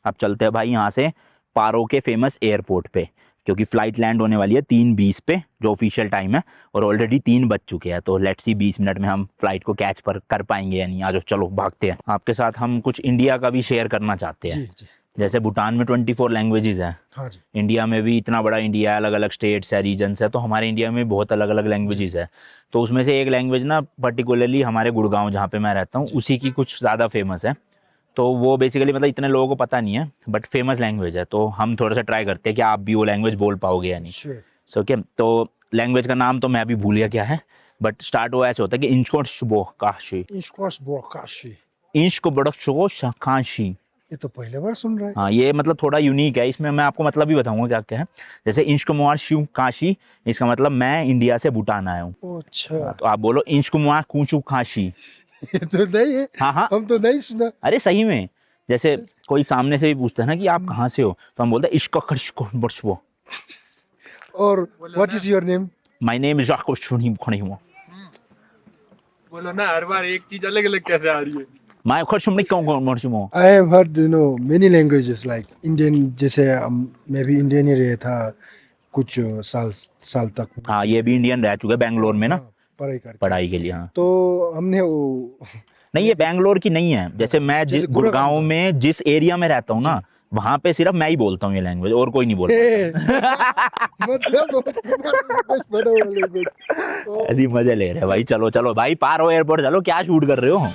अब चलते हैं भाई यहाँ से पारो के फेमस एयरपोर्ट पे, क्योंकि फ़्लाइट लैंड होने वाली है 3:20 पे जो ऑफिशियल टाइम है, और ऑलरेडी 3 बज चुके हैं। तो लेट्स सी 20 मिनट में हम फ्लाइट को कैच पर कर पाएंगे या नहीं। आ जाओ चलो भागते हैं। आपके साथ हम कुछ इंडिया का भी शेयर करना चाहते हैं। जी। जैसे भूटान में 24 लैंग्वेजेस हैं। हाँ जी। इंडिया में भी इतना बड़ा इंडिया है, अलग अलग स्टेट्स है, रीजन्स है, तो हमारे इंडिया में बहुत अलग अलग लैंग्वेजेस है। तो उसमें से एक लैंग्वेज ना पर्टिकुलरली हमारे गुड़गांव जहाँ पे मैं रहता हूँ उसी की कुछ ज़्यादा फेमस है। तो वो बेसिकली मतलब इतने लोगों को पता नहीं है, बट फेमस लैंग्वेज है। तो हम थोड़ा सा ट्राई करते हैं कि आप भी वो लैंग्वेज बोल पाओगे या नहीं। श्योर। सो ओके, तो लैंग्वेज का नाम तो मैं अभी भूल गया क्या है, बट स्टार्ट वो ऐसे होता है कि इंशको काशी, इंशको बड़ो काशी। ये तो पहले बार सुन रहा है। हाँ, ये मतलब थोड़ा यूनिक है, इसमें मैं आपको मतलब भी बताऊंगा क्या क्या है। जैसे इंशकुमुआर शिव काशी, इसका मतलब मैं इंडिया से भूटान आया हूँ। अच्छा। तो आप बोलो इंशकुमुआर कुचू काशी। ये तो नहीं है। हाँ हाँ, हम तो नहीं सुना। अरे सही में, जैसे कोई सामने से भी पूछता है ना कि आप कहाँ से हो, तो हम बोलते हैं इश्को खर्शको बर्शवो। और what is your name? My name is जाको शुनी खणीमो। बोलो ना, हर बार एक चीज अलग अलग कैसे आ रही है। माय खर्शुम निकौ मर्शमो। I have heard many languages like Indian. जैसे मैं भी इंडियन ही रहा था कुछ साल तक। हाँ, ये भी इंडियन रह चुके बैंगलोर में ना, हाँ, पढ़ाई करके। पढ़ाई के लिए। हाँ, तो हमने वो नहीं ये बैंगलोर की नहीं है। जैसे मैं जैसे गुड़गांव में जिस एरिया में रहता हूँ ना, वहां पे सिर्फ मैं ही बोलता हूँ ये लैंग्वेज, और कोई नहीं बोलता। मतलब ऐसी मजे ले रहे हैं भाई। चलो चलो भाई, पारो एयरपोर्ट चलो, क्या शूट कर रहे हो।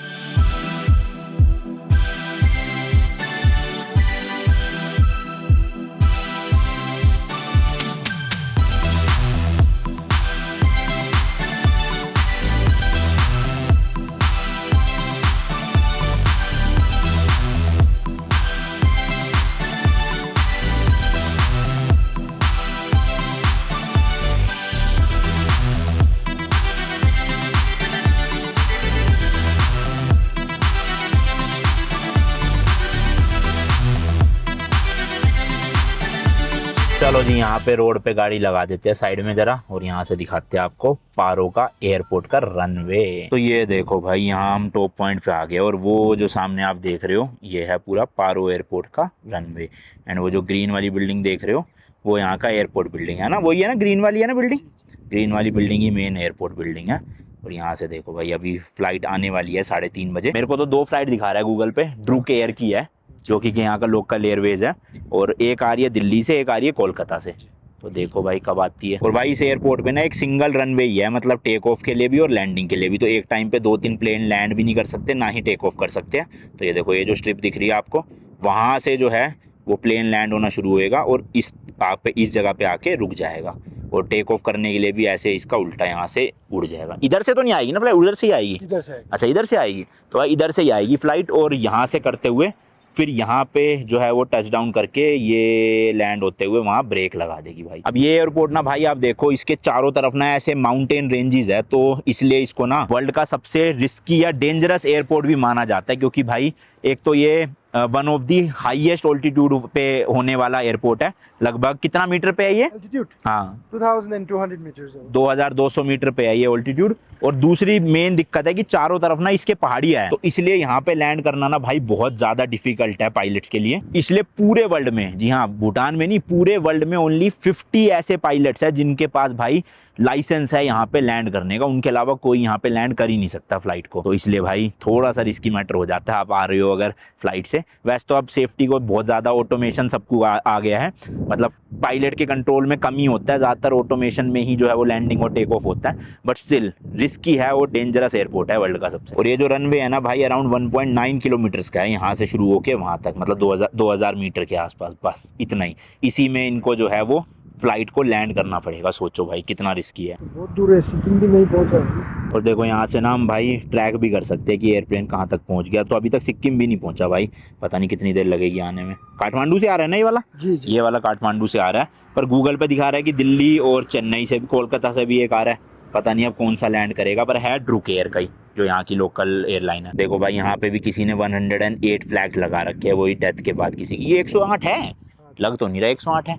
चलो जी, यहाँ पे रोड पे गाड़ी लगा देते हैं साइड में जरा, और यहाँ से दिखाते हैं आपको पारो का एयरपोर्ट का रनवे। तो ये देखो भाई, यहाँ हम टॉप पॉइंट पे आ गए, और वो जो सामने आप देख रहे हो ये है पूरा पारो एयरपोर्ट का रनवे। एंड वो जो ग्रीन वाली बिल्डिंग देख रहे हो वो यहाँ का एयरपोर्ट बिल्डिंग है ना, वही है ना, ग्रीन वाली है ना बिल्डिंग। ग्रीन वाली बिल्डिंग ही मेन एयरपोर्ट बिल्डिंग है। और यहाँ से देखो भाई, अभी फ्लाइट आने वाली है 3:30 बजे। मेरे को तो 2 फ्लाइट दिखा रहा है गूगल पे, ड्रूक एयर की है जो कि यहाँ का लोकल एयरवेज है, और एक आ रही है दिल्ली से, एक आ रही है कोलकाता से। तो देखो भाई कब आती है। और भाई इस एयरपोर्ट पे ना एक सिंगल रनवे ही है, मतलब टेक ऑफ के लिए भी और लैंडिंग के लिए भी। तो एक टाइम पे 2-3 प्लेन लैंड भी नहीं कर सकते, ना ही टेक ऑफ कर सकते हैं। तो ये देखो, ये जो स्ट्रिप दिख रही है आपको, वहाँ से जो है वो प्लेन लैंड होना शुरू होएगा, और इस जगह पे आके रुक जाएगा। और टेक ऑफ करने के लिए भी ऐसे इसका उल्टा यहाँ से उड़ जाएगा। इधर से तो नहीं आएगी ना फ्लाइट, उधर से ही आएगी। इधर से अच्छा, इधर से आएगी, तो भाई इधर से ही आएगी फ्लाइट, और यहाँ से करते हुए फिर यहाँ पे जो है वो टच डाउन करके ये लैंड होते हुए वहाँ ब्रेक लगा देगी भाई। अब ये एयरपोर्ट ना भाई, आप देखो इसके चारों तरफ ना ऐसे माउंटेन रेंजेस है, तो इसलिए इसको ना वर्ल्ड का सबसे रिस्की या डेंजरस एयरपोर्ट भी माना जाता है। क्योंकि भाई एक तो ये one of the highest altitude पे होने वाला एयरपोर्ट है। लगभग कितना मीटर पे है ये? एल्टीट्यूड हाँ, 2200 मीटर्स। 2200 मीटर पे है ये ऑल्टीट्यूड। और दूसरी मेन दिक्कत है कि चारों तरफ ना इसके पहाड़ियां है, तो इसलिए यहाँ पे लैंड करना ना भाई बहुत ज्यादा डिफिकल्ट है पायलट्स के लिए। इसलिए पूरे वर्ल्ड में, जी हाँ, भूटान में नहीं, पूरे वर्ल्ड में ओनली 50 ऐसे पायलट्स है जिनके पास भाई लाइसेंस है यहाँ पे लैंड करने का। उनके अलावा कोई यहाँ पे लैंड कर ही नहीं सकता फ्लाइट को। तो इसलिए भाई थोड़ा सा रिस्की मैटर हो जाता है, आप आ रहे हो अगर फ्लाइट से। वैसे तो अब सेफ्टी को बहुत ज़्यादा ऑटोमेशन सबको आ गया है, मतलब पायलट के कंट्रोल में कमी होता है, ज़्यादातर ऑटोमेशन में ही जो है वो लैंडिंग और टेक ऑफ होता है। बट स्टिल रिस्की है और डेंजरस एयरपोर्ट है वर्ल्ड का सबसे। और ये जो रनवे है ना भाई, अराउंड 1.9 किलोमीटर्स का है, यहाँ से शुरू होकर वहाँ तक, मतलब 2000 मीटर के आसपास, बस इतना ही। इसी में इनको जो है वो फ्लाइट को लैंड करना पड़ेगा। सोचो भाई कितना रिस्की है। बहुत दूर है, सिक्किम भी नहीं पहुंचा है। और देखो यहाँ से ना हम भाई ट्रैक भी कर सकते हैं कि एयरप्लेन कहाँ तक पहुँच गया। तो अभी तक सिक्किम भी नहीं पहुँचा भाई, पता नहीं कितनी देर लगेगी आने में। काठमांडू से आ रहा है ना ये वाला? जी जी। ये वाला काठमांडू से आ रहा है, पर गूगल पे दिखा रहा है कि दिल्ली और चेन्नई से भी, कोलकाता से भी एक आ रहा है। पता नहीं अब कौन सा लैंड करेगा, पर है ड्रूक एयर का ही, जो यहाँ की लोकल एयरलाइन है। देखो भाई यहाँ पे भी किसी ने 108 फ्लैग लगा रखे है, वही डेथ के बाद किसी की। ये 108 है, लग तो नहीं रहा 108 है।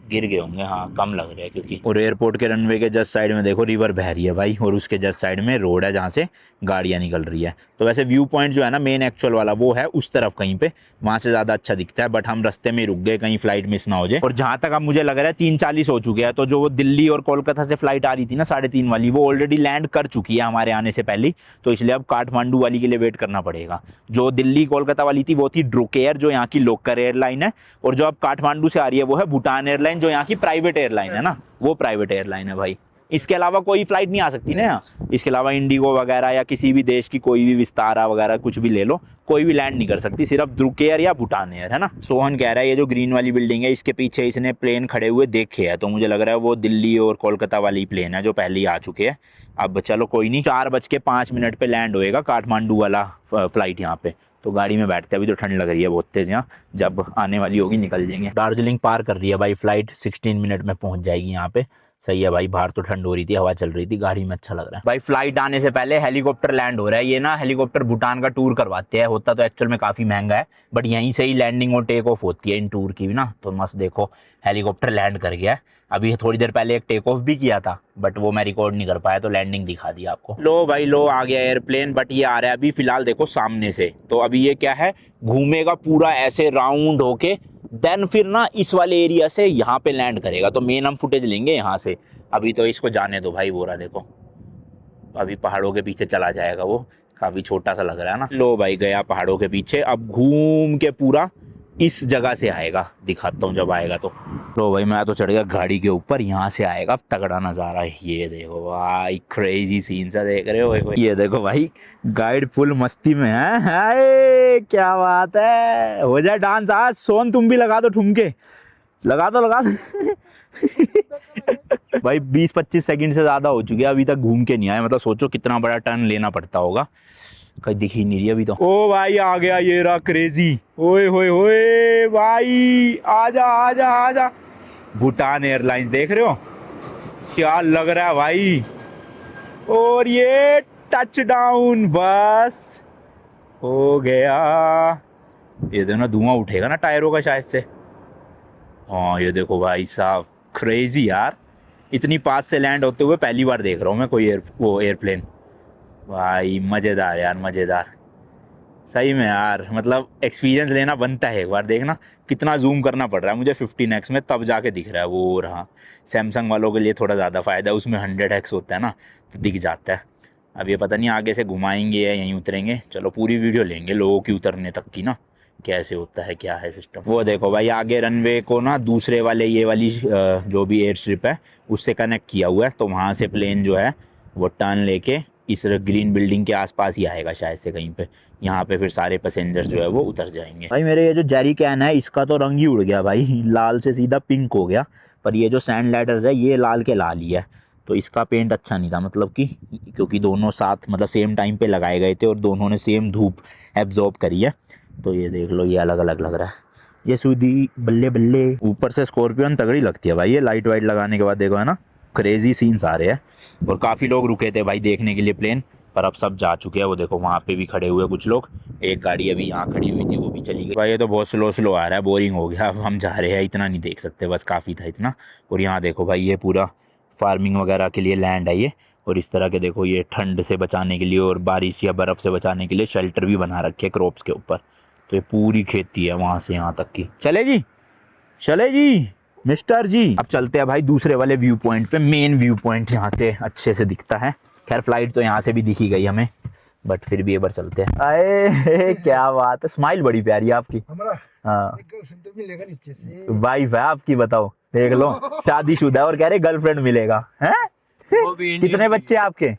गिर गए होंगे, हाँ कम लग रहा है क्योंकि। और एयरपोर्ट के रनवे के जस्ट साइड में देखो रिवर बह रही है भाई, और उसके जस्ट साइड में रोड है जहाँ से गाड़ियाँ निकल रही है। तो वैसे व्यू पॉइंट जो है ना मेन एक्चुअल वाला वो है उस तरफ कहीं पे, वहाँ से ज़्यादा अच्छा दिखता है। बट हम रास्ते में रुक गए कहीं फ्लाइट मिस ना हो जाए। और जहाँ तक अब मुझे लग रहा है 3:40 हो चुके हैं, तो जो वो दिल्ली और कोलकाता से फ्लाइट आ रही थी ना 3:30 वाली, वो ऑलरेडी लैंड कर चुकी है हमारे आने से पहले। तो इसलिए अब काठमांडू वाली के लिए वेट करना पड़ेगा। जो दिल्ली कोलकाता वाली थी वो थी ड्रुक एयर, जो यहाँ की लोकल एयरलाइन है। और जो अब काठमांडू से आ रही है वो है भूटान एयरलाइन, जो यहाँ की प्राइवेट एयरलाइन है ना, वो प्राइवेट एयरलाइन है भाई। इसके अलावा कोई फ्लाइट नहीं आ सकती ना यहाँ। इसके अलावा इंडिगो वगैरह या किसी भी देश की कोई भी विस्तारा वगैरह कुछ भी ले लो, कोई भी लैंड नहीं कर सकती, सिर्फ ड्रुक एयर या भूटान एयर है ना। सोहन कह रहा है ये जो ग्रीन वाली बिल्डिंग है इसके पीछे इसने प्लेन खड़े हुए देखे हैं, तो मुझे लग रहा है वो दिल्ली और कोलकाता वाली प्लेन है जो पहले ही आ चुके हैं। अब चलो कोई नहीं, 4:05 पे लैंड होएगा काठमांडू वाला फ्लाइट यहाँ पे। तो गाड़ी में बैठते हैं, अभी तो ठंड लग रही है बहुत तेज यहाँ, जब आने वाली होगी निकल जाएंगे। दार्जिलिंग पार कर रही है भाई फ्लाइट, 16 मिनट में पहुंच जाएगी यहाँ पे। सही है भाई, बाहर तो ठंड हो रही थी, हवा चल रही थी, गाड़ी में अच्छा लग रहा है भाई। फ्लाइट आने से पहले हेलीकॉप्टर लैंड हो रहा है। ये ना हेलीकॉप्टर भूटान का टूर करवाते हैं, होता तो एक्चुअल में काफी महंगा है, बट यहीं से ही लैंडिंग और टेक ऑफ होती है इन टूर की भी ना। तो मस्त देखो हेलीकॉप्टर लैंड कर गया है। अभी थोड़ी देर पहले एक टेक ऑफ भी किया था, बट वो मैं रिकॉर्ड नहीं कर पाया, तो लैंडिंग दिखा दी आपको। लो भाई लो, आ गया एयरप्लेन, बट ये आ रहा है अभी फिलहाल देखो सामने से। तो अभी ये क्या है, घूमेगा पूरा ऐसे राउंड होके, देन फिर ना इस वाले एरिया से यहाँ पे लैंड करेगा। तो मेन हम फुटेज लेंगे यहाँ से। अभी तो इसको जाने दो भाई, वो रहा देखो अभी पहाड़ों के पीछे चला जाएगा, वो काफी छोटा सा लग रहा है ना। लो भाई गया पहाड़ों के पीछे, अब घूम के पूरा इस जगह से आएगा, दिखाता हूँ जब आएगा तो। लो भाई मैं तो चढ़ गया गाड़ी के ऊपर, यहाँ से आएगा तगड़ा नज़ारा। ये देखो भाई क्रेजी सीन सा देख रहे हो, ये देखो भाई गाइड फुल मस्ती में है। हाय क्या बात है, हो जाए डांस आज। सोन तुम भी लगा दो ठुमके, लगा दो लगा दो। भाई 20-25 सेकंड से ज़्यादा हो चुके हैं, अभी तक घूम के नहीं आए। मतलब सोचो कितना बड़ा टर्न लेना पड़ता होगा, कहीं दिख ही नहीं रही अभी तो। ओ भाई आ गया, ये रहा क्रेजी। ओए होए होए भाई, आजा आजा आजा। भूटान एयरलाइंस देख रहे हो क्या लग रहा है भाई। और ये टच डाउन, बस हो गया। ये देखो ना धुआं उठेगा ना टायरों का शायद से। हाँ ये देखो भाई साहब क्रेजी यार, इतनी पास से लैंड होते हुए पहली बार देख रहा हूँ मैं कोई एयरप्लेन। भाई मज़ेदार यार, मज़ेदार सही में यार। मतलब एक्सपीरियंस लेना बनता है एक बार। देखना कितना जूम करना पड़ रहा है मुझे 15x में, तब जाके दिख रहा है वो रहा। सैमसंग वालों के लिए थोड़ा ज़्यादा फ़ायदा है, उसमें 100x होता है ना, तो दिख जाता है। अब ये पता नहीं आगे से घुमाएंगे या यहीं उतरेंगे, चलो पूरी वीडियो लेंगे लोगों की उतरने तक की ना, कैसे होता है क्या है सिस्टम। वो देखो भाई आगे रनवे को ना दूसरे वाले ये वाली जो भी एयर स्ट्रिप है उससे कनेक्ट किया हुआ है। तो वहाँ से प्लेन जो है वो टर्न लेके इस ग्रीन बिल्डिंग के आसपास ही आएगा शायद से कहीं पे। यहाँ पे फिर सारे पैसेंजर जो है वो उतर जाएंगे। भाई मेरे ये जो जेरी कैन है इसका तो रंग ही उड़ गया भाई, लाल से सीधा पिंक हो गया। पर ये जो सैंड लैडर्स है ये लाल के लाल ही है, तो इसका पेंट अच्छा नहीं था, मतलब कि क्योंकि दोनों साथ मतलब सेम टाइम पे लगाए गए थे और दोनों ने सेम धूप एब्जॉर्ब करी है। तो ये देख लो ये अलग अलग लग रहा है। ये सूदी बल्ले बल्ले। ऊपर से स्कॉर्पियन तगड़ी लगती है भाई, ये लाइट वाइट लगाने के बाद देखो है ना क्रेजी सीन्स आ रहे हैं। और काफ़ी लोग रुके थे भाई देखने के लिए प्लेन, पर अब सब जा चुके हैं। वो देखो वहाँ पे भी खड़े हुए कुछ लोग, एक गाड़ी अभी यहाँ खड़ी हुई थी वो भी चली गई। भाई ये तो बहुत स्लो स्लो आ रहा है, बोरिंग हो गया। अब हम जा रहे हैं, इतना नहीं देख सकते, बस काफ़ी था इतना। और यहाँ देखो भाई ये पूरा फार्मिंग वगैरह के लिए लैंड है ये। और इस तरह के देखो ये ठंड से बचाने के लिए और बारिश या बर्फ़ से बचाने के लिए शेल्टर भी बना रखे हैं क्रॉप्स के ऊपर। तो ये पूरी खेती है वहाँ से यहाँ तक की। चलेगी चलेगी मिस्टर जी। अब चलते हैं भाई दूसरे वाले व्यू पॉइंट पे, मेन व्यू पॉइंट यहाँ से अच्छे से दिखता है। खैर फ्लाइट तो यहाँ से भी दिखी गई हमें, बट फिर भी एक बार चलते हैं। अरे क्या बात है, स्माइल बड़ी प्यारी है आपकी। हाँ तो मिलेगा नीचे से। वाइफ है आपकी, बताओ देख लो शादीशुदा है और कह रहे गर्लफ्रेंड मिलेगा है। कितने बच्चे आपके?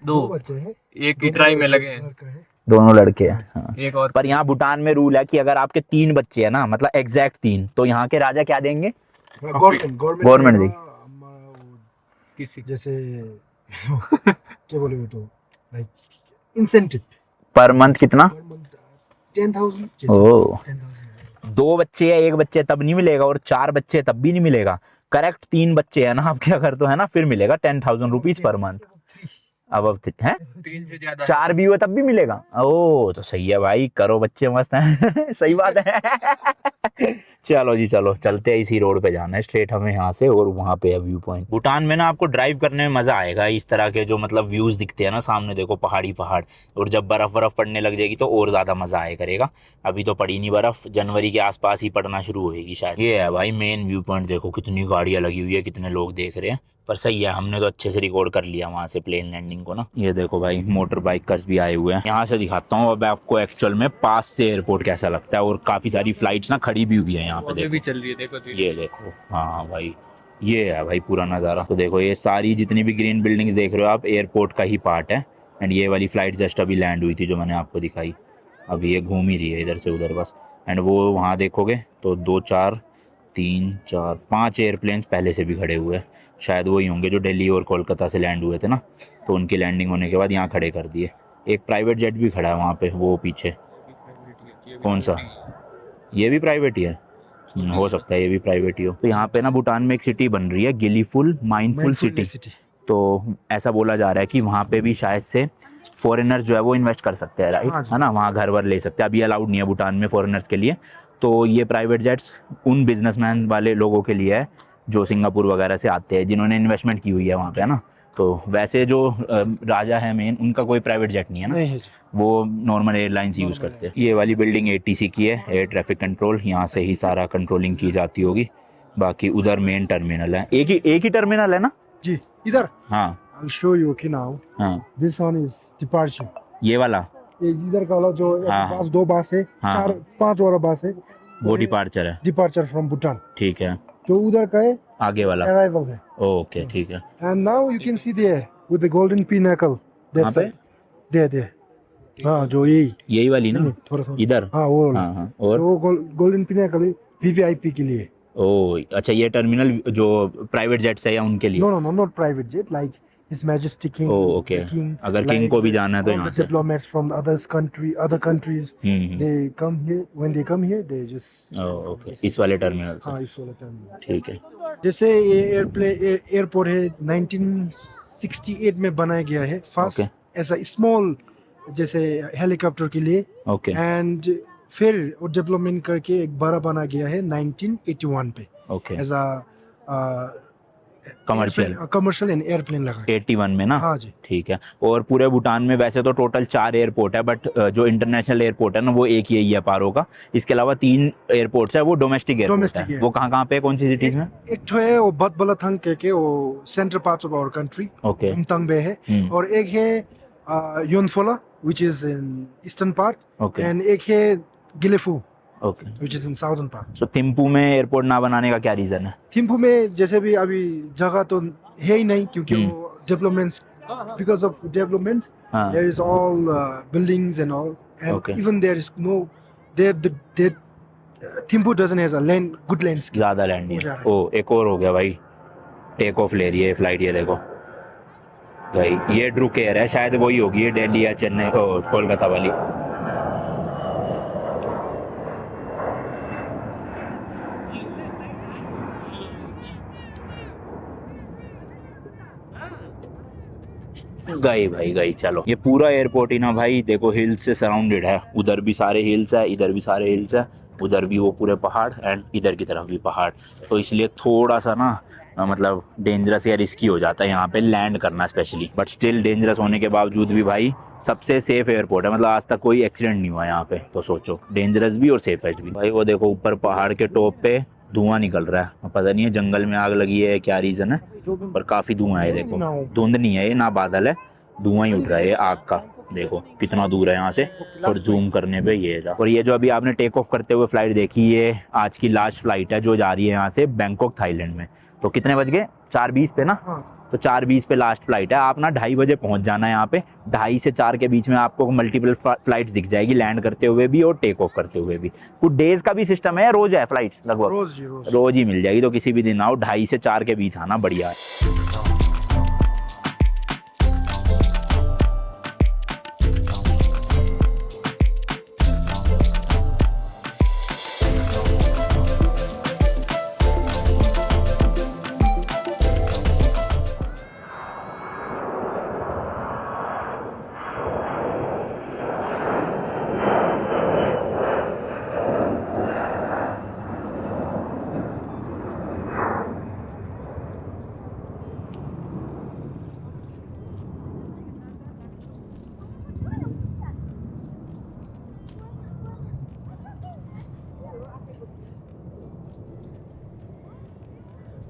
2 बच्चे हैं, एक की ट्राई में लगे हैं, दोनों लड़के हैं। हाँ। एक और। पर यहाँ भूटान में रूल है कि अगर आपके 3 बच्चे हैं ना, मतलब एग्जैक्ट 3, तो यहाँ के राजा क्या देंगे? गवर्नमेंट दी। किसी जैसे क्या बोले वो, तो लाइक इंसेंटिव पर मंथ कितना? 10,000। ओ 2 बच्चे या 1 बच्चे तब नहीं मिलेगा, और 4 बच्चे तब भी नहीं मिलेगा। करेक्ट 3 बच्चे है ना आपके अगर, तो है ना फिर मिलेगा 10,000 रुपीज पर मंथ। अब है 3 से ज्यादा 4 भी हुए तब भी मिलेगा। ओ तो सही है भाई, करो बच्चे मस्त हैं सही बात है चलो जी चलो, चलते हैं, इसी रोड पे जाना है स्ट्रेट हमें यहाँ से, और वहाँ पे है व्यू पॉइंट। भूटान में ना आपको ड्राइव करने में मजा आएगा, इस तरह के जो मतलब व्यूज दिखते हैं ना सामने, देखो पहाड़ी पहाड़, और जब बर्फ पड़ने लग जाएगी तो और ज्यादा मजा आया करेगा। अभी तो पड़ी नहीं बर्फ, जनवरी के आसपास ही पड़ना शुरू होगी शायद। ये है भाई मेन व्यू पॉइंट, देखो कितनी गाड़ियां लगी हुई है, कितने लोग देख रहे हैं, पर सही है, हमने तो अच्छे से रिकॉर्ड कर लिया वहां से प्लेन लैंडिंग को ना। ये देखो भाई मोटर बाइकर्स भी आए हुए हैं। यहाँ से दिखाता हूँ अब आपको एक्चुअल में पास से एयरपोर्ट कैसा लगता है, और काफी सारी फ्लाइट्स ना खड़ी भी हुई है यहाँ पे, अभी देखो भी चल रही है, देखो ये देखो। हाँ भाई ये है भाई पूरा नज़ारा। तो देखो ये सारी जितनी भी ग्रीन बिल्डिंग्स देख रहे हो आप, एयरपोर्ट का ही पार्ट है। एंड ये वाली फ्लाइट जस्ट अभी लैंड हुई थी जो मैंने आपको दिखाई, अभी ये घूम ही रही है इधर से उधर बस। एंड वो वहाँ देखोगे तो 2 4 3 4 5 एयरप्लेन्स पहले से भी खड़े हुए हैं, शायद वही होंगे जो दिल्ली और कोलकाता से लैंड हुए थे ना, तो उनकी लैंडिंग होने के बाद यहाँ खड़े कर दिए। एक प्राइवेट जेट भी खड़ा है वहाँ पे, वो पीछे कौन सा, ये भी प्राइवेट ही है, हो सकता है ये भी प्राइवेट ही हो। तो यहाँ पे ना भूटान में एक सिटी बन रही है गिलीफुल माइंडफुल सिटी, तो ऐसा बोला जा रहा है कि वहाँ पे भी शायद से फॉरेनर्स जो है वो इन्वेस्ट कर सकते हैं, राइट है ना, वहाँ घर वर ले सकते हैं। अभी अलाउड नहीं है भूटान में फॉरेनर्स के लिए, तो ये प्राइवेट जेट्स उन बिजनेसमैन वाले लोगों के लिए है जो सिंगापुर वगैरह से आते हैं, जिन्होंने इन्वेस्टमेंट की हुई है वहाँ पे, है ना। तो वैसे जो राजा है मेन, उनका कोई प्राइवेट जेट नहीं है ना, वो नॉर्मल एयरलाइंस यूज़ करते हैं। ये वाली बिल्डिंग ATC की है, एयर ट्रैफिक कंट्रोल, यहाँ से ही सारा कंट्रोलिंग की जाती होगी। बाकी उधर मेन टर्मिनल है, एक ही टर्मिनल है ना जी इधर। हाँ I'll show you okay now. हाँ This one is departure. ये वाला ये इधर का वाला जो हाँ, बस 2 बस है, हाँ, 5 वाला बस है, वो डिपार्चर है, डिपार्चर फ्रॉम भूटान। ठीक है। जो उधर का है आगे वाला अराइवल है। ओके ठीक है। And now you can see there with the golden pinnacle. कहाँ पे? there. हाँ जो यही वाली ना, थोड़ा सा इधर हाँ वो हाँ हाँ। और वो गोल्डन पिनाकल है VVIP के लिए। ओ अच्छा, ये टर्मिनल जो प्राइवेट जेट्स है या उनके लिए? No, not private jet, like His Majesty King. Oh, okay. The King, अगर किंग को भी जाना है तो all यहाँ the से। diplomats from other countries, they come here. When they come here, they just okay, इस वाले टर्मिनल से, हाँ इस वाले टर्मिनल। ठीक है। जैसे ये एयरपोर्ट है 1968 में बनाया गया है फर्स्ट ऐसा स्मॉल जैसे हेलीकॉप्टर के लिए, ओके एंड फिर वो डेवलपमेंट करके एक बड़ा बना गया है 1981 पे okay, as a commercial and airplane लगा 81 में ना। हाँ जी ठीक है। और पूरे भूटान में वैसे तो टोटल 4 एयरपोर्ट है, बट जो इंटरनेशनल एयरपोर्ट है ना वो एक यही है पारो का। इसके अलावा 3 एयरपोर्ट्स है वो डोमेस्टिक एयरपोर्ट है। वो कहाँ है, कौन सी सिटीज में? एक तो है वो बतबलाथंग के वो central parts of our country, okay, उमतंग है, और एक है Yonphula which is in eastern part, okay, and एक है Gelephu okay, which is in southern part. So Thimphu में एयरपोर्ट ना बनाने का क्या रीजन है? थिम्पू में जैसे भी अभी जगह तो है ही नहीं, क्योंकि वो developments, because of developments there is all buildings and all, and even there is no there Thimphu doesn't has a good landscape, ज्यादा लैंड नहीं है। ओ एक और हो गया भाई, टेक ऑफ ले रही है फ्लाइट, ये देखो भाई, ये ड्रूक एयर है, शायद वही होगी ये दिल्ली या चेन्नई कोलकाता वाली। गई भाई गई। चलो, ये पूरा एयरपोर्ट ही ना भाई देखो हिल्स से सराउंडेड है, उधर भी सारे हिल्स है, इधर भी सारे हिल्स है, उधर भी वो पूरे पहाड़, एंड इधर की तरफ भी पहाड़। तो इसलिए थोड़ा सा ना मतलब डेंजरस या रिस्की हो जाता है यहाँ पे लैंड करना स्पेशली, बट स्टिल डेंजरस होने के बावजूद भी भाई सबसे सेफ एयरपोर्ट है। मतलब आज तक कोई एक्सीडेंट नहीं हुआ यहाँ पे, तो सोचो डेंजरस भी और सेफेस्ट भी। भाई वो देखो ऊपर पहाड़ के टॉप पे धुआं निकल रहा है, पता नहीं है जंगल में आग लगी है क्या रीजन है, पर काफी धुआं है। देखो धुंध नहीं है ये, ना बादल है, धुआं ही उठ रहा है आग का। देखो कितना दूर है यहाँ से, और जूम करने पे ये रहा। और ये जो अभी आपने टेक ऑफ करते हुए फ्लाइट देखी, ये आज की लास्ट फ्लाइट है जो जा रही है यहाँ से बैंकॉक थाईलैंड में। तो कितने बज गए? 4:20 पे ना, तो 4:20 पे लास्ट फ्लाइट है। आप ना 2:30 बजे पहुंच जाना है यहाँ पे। 2:30 से 4 के बीच में आपको मल्टीपल फ्लाइट्स दिख जाएगी, लैंड करते हुए भी और टेक ऑफ करते हुए भी। कुछ डेज का भी सिस्टम है या रोज है फ्लाइट? लगभग रोज ही मिल जाएगी, तो किसी भी दिन आओ, 2:30 से 4 के बीच आना, बढ़िया है।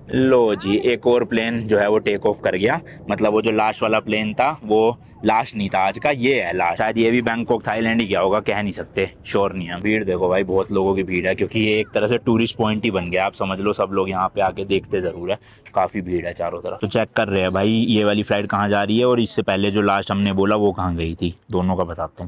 लो जी, एक और प्लेन जो है वो टेक ऑफ कर गया। मतलब वो जो लास्ट वाला प्लेन था वो लास्ट नहीं था आज का, ये है लास्ट। शायद ये भी बैंकॉक थाईलैंड ही गया होगा, कह नहीं सकते, श्योर नहीं है। भीड़ देखो भाई, बहुत लोगों की भीड़ है, क्योंकि ये एक तरह से टूरिस्ट पॉइंट ही बन गया, आप समझ लो। सब लोग यहाँ पे आके देखते जरूर है, काफी भीड़ है चारों तरफ। तो चेक कर रहे हैं भाई ये वाली फ्लाइट कहाँ जा रही है, और इससे पहले जो लास्ट हमने बोला वो कहाँ गई थी, दोनों का बताता हूँ।